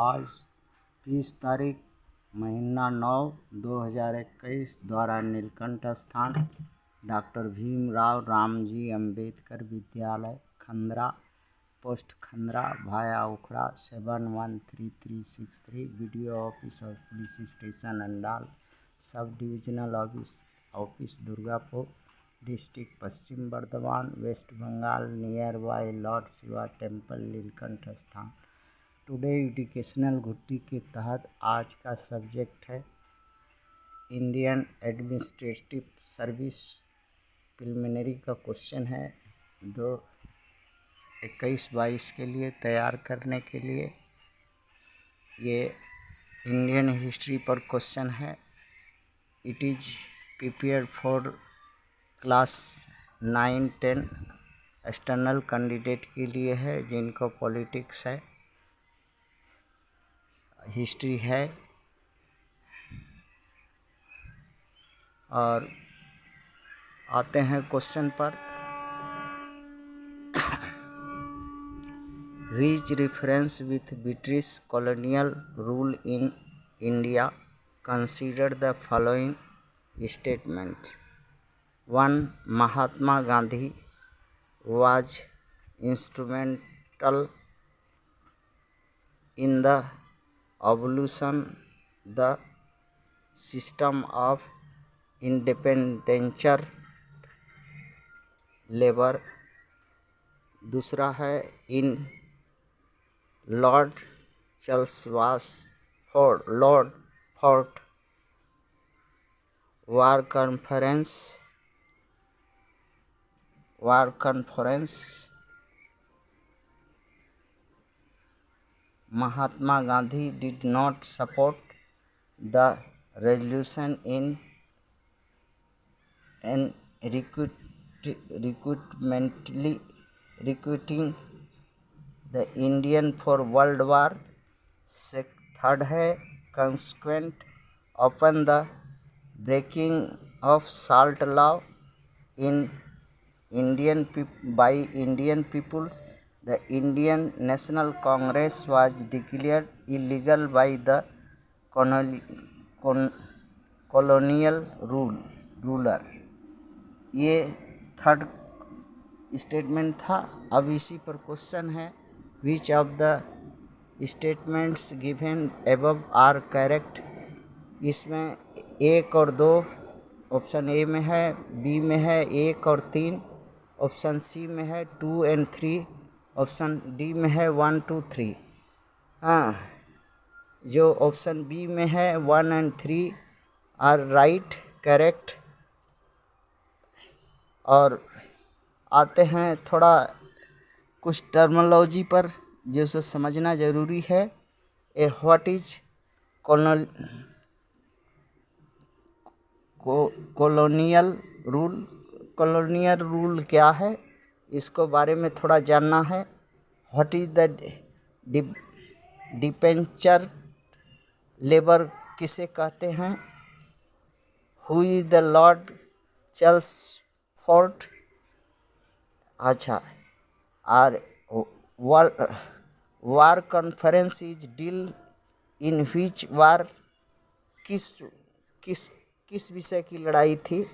आज 30 तारीख महीना 9 2021 द्वारा नीलकंठ स्थान डॉक्टर भीमराव रामजी अंबेडकर विद्यालय खंदरा पोस्ट खंदरा भाया उखड़ा 713363 वीडियो ऑफिस और police station Andal sub divisional office Durgapur district Paschim Bardhaman west Bengal nearby lord Shiva temple Neelkanth स्थान। टुडे एजुकेशनल घुट्टी के तहत आज का सब्जेक्ट है इंडियन एडमिनिस्ट्रेटिव सर्विस। प्रिलिमिनरी का क्वेश्चन है 21-22 के लिए तैयार करने के लिए। ये इंडियन हिस्ट्री पर क्वेश्चन है। It is prepare for class 9-10 external candidate के लिए है जिनको पॉलिटिक्स है, हिस्ट्री है। और आते हैं क्वेश्चन पर। Which reference with British colonial rule in India consider the following statements. 1. Mahatma Gandhi was instrumental in the abolition the system of indenture labour. दूसरा है in lord fort war conference Mahatma Gandhi did not support the resolution in and recruiting the Indian for World War। Third है consequent upon the breaking of salt law in by Indian peoples, the Indian National Congress was declared illegal by the colonial ruler। ये third statement था। अब इसी पर question है which of the statements given above are correct. इसमें 1 और 2 option A में है, बी में है 1 और 3, ऑप्शन सी में है 2 और 3, ऑप्शन डी में है 1, 2, 3। हाँ, जो ऑप्शन बी में है 1 और 3 आर राइट करेक्ट। और आते हैं थोड़ा कुछ टर्मिनोलॉजी पर जिसे समझना ज़रूरी है। What is colonial rule. Colonial rule क्या है, इसको बारे में थोड़ा जानना है। What is the indenture labour किसे कहते हैं। Who is the lord Chelmsford. अच्छा, और war conference is deal in which war. किस किस किस विषय की लड़ाई थी।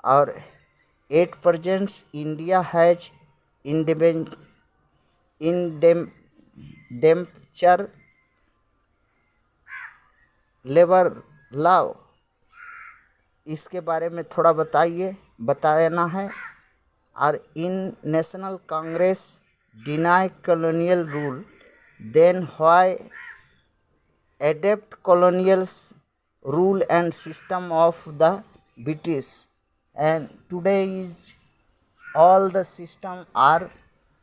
और 8 presents India has indenture labour law. इसके बारे में थोड़ा बताना है। और in National Congress deny colonial rule then why adapt colonial rule and system of the British and today is all the system are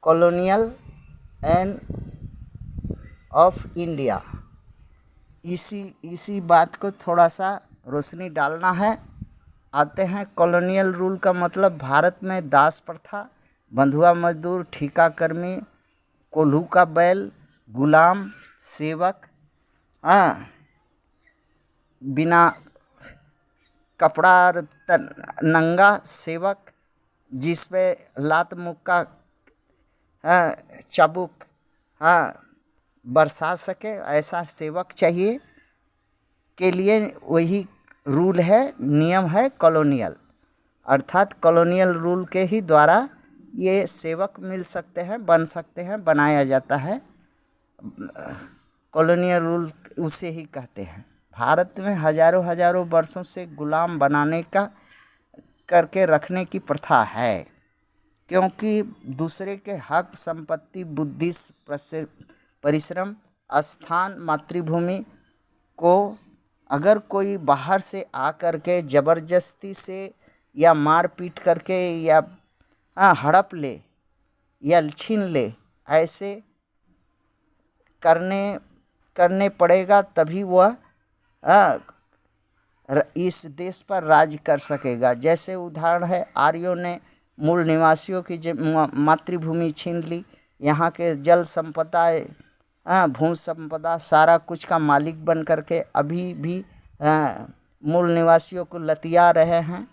colonial and of India. इसी बात को थोड़ा सा रोशनी डालना है। आते हैं कॉलोनियल रूल का मतलब भारत में दास प्रथा, बंधुआ मजदूर, ठेका कर्मी, कोल्हू का बैल, गुलाम, सेवक, बिना कपड़ा और नंगा सेवक, जिस पे लात मुक्का चाबुक बरसा सके, ऐसा सेवक चाहिए के लिए वही रूल है, नियम है कॉलोनियल। अर्थात कॉलोनियल रूल के ही द्वारा ये सेवक मिल सकते हैं, बन सकते हैं, बनाया जाता है। कॉलोनियल रूल उसे ही कहते हैं। भारत में हजारों हजारों वर्षों से गुलाम बनाने का करके रखने की प्रथा है, क्योंकि दूसरे के हक, संपत्ति, बुद्धि, परिश्रम, स्थान, मातृभूमि को अगर कोई बाहर से आकर के जबरदस्ती से या मार पीट करके या हड़प ले या छीन ले, ऐसे करने पड़ेगा, तभी वह इस देश पर राज कर सकेगा। जैसे उदाहरण है, आर्यों ने मूल निवासियों की मातृभूमि छीन ली, यहाँ के जल संपदा, भू संपदा, सारा कुछ का मालिक बन करके अभी भी मूल निवासियों को लतिया रहे हैं,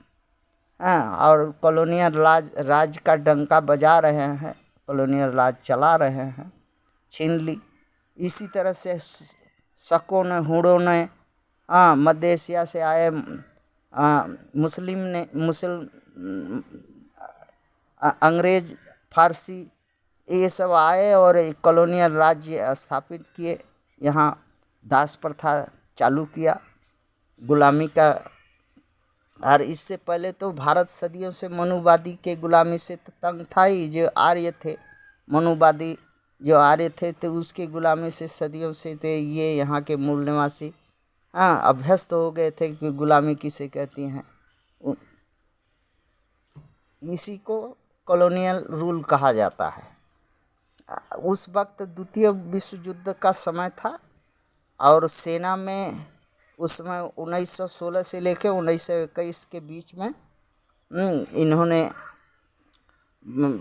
और कॉलोनियल राज का डंका बजा रहे हैं, कॉलोनियल राज चला रहे हैं, छीन ली। इसी तरह से शकों ने, हूणों ने, मध्य एशिया से आए अंग्रेज, फारसी, ये सब आए और कॉलोनियल राज्य स्थापित किए, यहाँ दास प्रथा चालू किया, गुलामी का। और इससे पहले तो भारत सदियों से मनुवादी के गुलामी से तंग था ही। जो आर्य थे, मनुवादी जो आर्य थे, तो उसके गुलामी से सदियों से थे ये यहाँ के मूल निवासी अभ्यस्त हो गए थे कि गुलामी किसे कहती हैं। इसी को कॉलोनियल रूल कहा जाता है। उस वक्त द्वितीय विश्व युद्ध का समय था और सेना में उस समय 1916 से लेकर 1921 के बीच में इन्होंने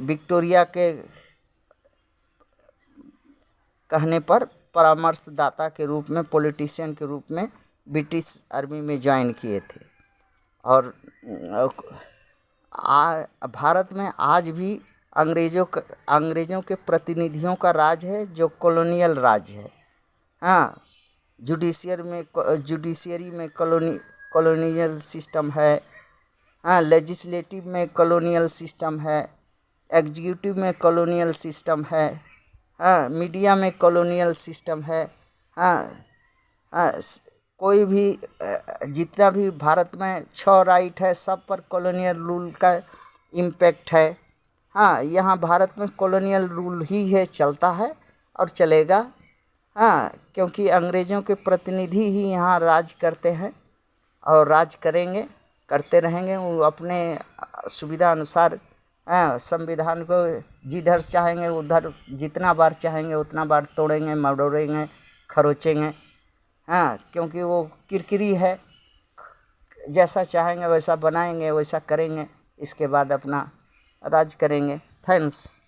विक्टोरिया के कहने पर परामर्शदाता के रूप में, पॉलिटिशियन के रूप में ब्रिटिश आर्मी में ज्वाइन किए थे। और भारत में आज भी अंग्रेज़ों के प्रतिनिधियों का राज है, जो कॉलोनियल राज है। जुडिशियरी में कॉलोनियल सिस्टम है, लेजिस्लेटिव में कॉलोनियल सिस्टम है, एग्जीक्यूटिव में कॉलोनियल सिस्टम है, मीडिया में कॉलोनियल सिस्टम है। कोई भी जितना भी भारत में 6 राइट है, सब पर कॉलोनियल रूल का इम्पैक्ट है। यहाँ भारत में कॉलोनियल रूल ही है, चलता है और चलेगा। क्योंकि अंग्रेज़ों के प्रतिनिधि ही यहाँ राज करते हैं और राज करेंगे, करते रहेंगे। वो अपने सुविधा अनुसार संविधान को जिधर चाहेंगे उधर, जितना बार चाहेंगे उतना बार तोड़ेंगे, मरोड़ेंगे, खरोचेंगे। क्योंकि वो किरकिरी है, जैसा चाहेंगे वैसा बनाएंगे, वैसा करेंगे, इसके बाद अपना राज करेंगे। थैंक्स।